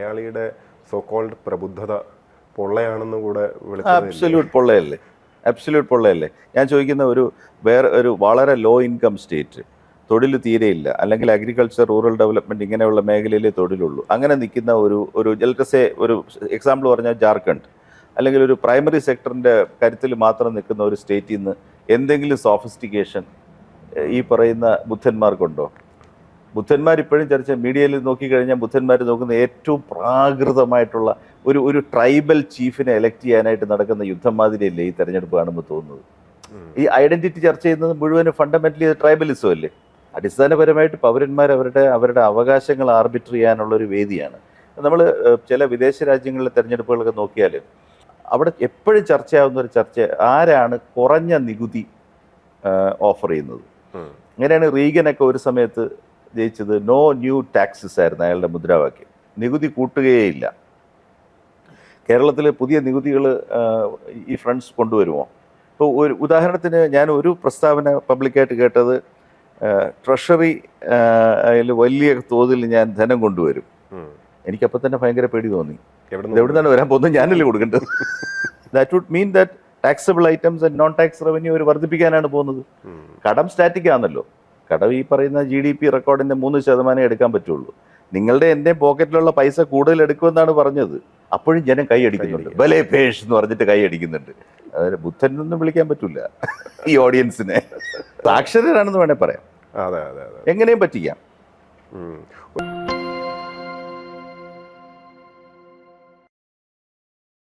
മലയാളിയുടെ സോകോൾഡ് പ്രബുദ്ധത പൊള്ളയാണെന്ന് കൂടെ absolute പൊള്ളയല്ലേ, absolute പൊള്ളയല്ലേ. ഞാൻ ചോദിക്കുന്ന ഒരു വളരെ ലോ ഇൻകം സ്റ്റേറ്റ്, തൊഴിൽ തീരെയില്ല, അല്ലെങ്കിൽ അഗ്രികൾച്ചർ, റൂറൽ ഡെവലപ്മെൻറ്റ് ഇങ്ങനെയുള്ള മേഖലയിലേ തൊഴിലുള്ളൂ, അങ്ങനെ നിൽക്കുന്ന ഒരു ലെറ്റ്സ് സേ ഒരു എക്സാമ്പിൾ പറഞ്ഞാൽ ജാർഖണ്ഡ്, അല്ലെങ്കിൽ ഒരു പ്രൈമറി സെക്ടറിൻ്റെ കരുത്തിൽ മാത്രം നിൽക്കുന്ന ഒരു സ്റ്റേറ്റിൽ നിന്ന് എന്തെങ്കിലും സോഫിസ്റ്റിക്കേഷൻ ഈ പറയുന്ന ബുദ്ധന്മാർക്കുണ്ടോ? ബുദ്ധന്മാർ ഇപ്പോഴും മീഡിയയിൽ നോക്കിക്കഴിഞ്ഞാൽ ബുദ്ധന്മാർ നോക്കുന്ന ഏറ്റവും പ്രാകൃതമായിട്ടുള്ള ഒരു ട്രൈബൽ ചീഫിനെ എലക്ട് ചെയ്യാനായിട്ട് നടക്കുന്ന യുദ്ധം മാതിരിയല്ലേ ഈ തെരഞ്ഞെടുപ്പ് കാണുമ്പോൾ തോന്നുന്നത്. ഈ ഐഡന്റിറ്റി ചർച്ച ചെയ്യുന്നത് മുഴുവനും ഫണ്ടമെന്റലി ട്രൈബലിസം അല്ലേ. അടിസ്ഥാനപരമായിട്ട് പൗരന്മാർ അവരുടെ അവകാശങ്ങൾ ആർബിറ്റർ ചെയ്യാനുള്ളൊരു വേദിയാണ്. നമ്മൾ ചില വിദേശ രാജ്യങ്ങളിലെ തെരഞ്ഞെടുപ്പുകളൊക്കെ നോക്കിയാൽ അവിടെ എപ്പോഴും ചർച്ചയാവുന്ന ഒരു ചർച്ച ആരാണ് കുറഞ്ഞ നികുതി ഓഫർ ചെയ്യുന്നത്. അങ്ങനെയാണ് റീഗനൊക്കെ ഒരു സമയത്ത് ജയിച്ചത്. നോ ന്യൂ ടാക്സസ് ആയിരുന്നു അയാളുടെ മുദ്രാവാക്യം. നികുതി കൂട്ടുകയേയില്ല. കേരളത്തിൽ പുതിയ നികുതികൾ ഈ ഫ്രണ്ട്സ് കൊണ്ടുവരുമോ? ഇപ്പോൾ ഒരു ഉദാഹരണത്തിന് ഞാൻ ഒരു പ്രസ്താവന പബ്ലിക്കായിട്ട് കേട്ടത്, ട്രഷറി അതിൽ വലിയ തോതിൽ ഞാൻ ധനം കൊണ്ടുവരും. എനിക്കപ്പോൾ തന്നെ ഭയങ്കര പേടി തോന്നി. എവിടുന്നാണ് വരാൻ പോകുന്നത്? ഞാനല്ലേ കൊടുക്കേണ്ടത്. That would mean that taxable items and non tax revenue അവർ വർദ്ധിപ്പിക്കാനാണ് പോകുന്നത്. കടം സ്റ്റാറ്റിക് ആണല്ലോ. കടം ഈ പറയുന്ന GDP റെക്കോർഡിൻ്റെ 3% എടുക്കാൻ പറ്റുള്ളൂ. നിങ്ങളുടെ എൻ്റെ പോക്കറ്റിലുള്ള പൈസ കൂടുതൽ എടുക്കുമെന്നാണ് പറഞ്ഞത്. അപ്പോഴും ജനം കൈ അടിക്കുന്നുണ്ട്. ബലേ പേഷ് എന്ന് പറഞ്ഞിട്ട് കൈ അടിക്കുന്നുണ്ട്. അതായത് ബുദ്ധനൊന്നും വിളിക്കാൻ പറ്റില്ല ഈ ഓഡിയൻസിനെ. സാക്ഷരരാണെന്ന് വേണേൽ പറയാം. എങ്ങനെയും പറ്റിക്കാം.